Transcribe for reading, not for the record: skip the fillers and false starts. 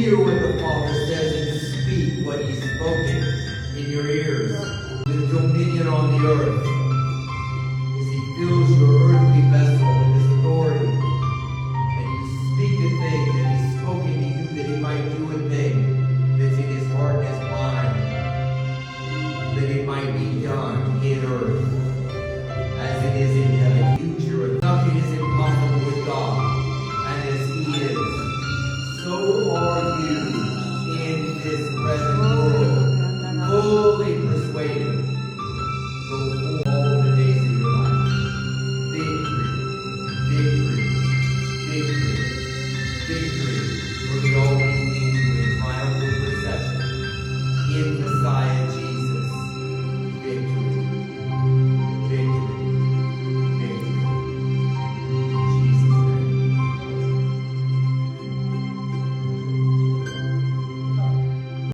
hear what the Father says and to speak what He's spoken in your ears. With dominion on the earth. As He fills your earthly vessel with His authority. And you speak a thing that He's spoken to you that He might do a thing that's in His heart and His mind. That it might be done in earth as it is in heaven. Future. Nothing is impossible with God. And as He is, so are you in this present world. Fully persuaded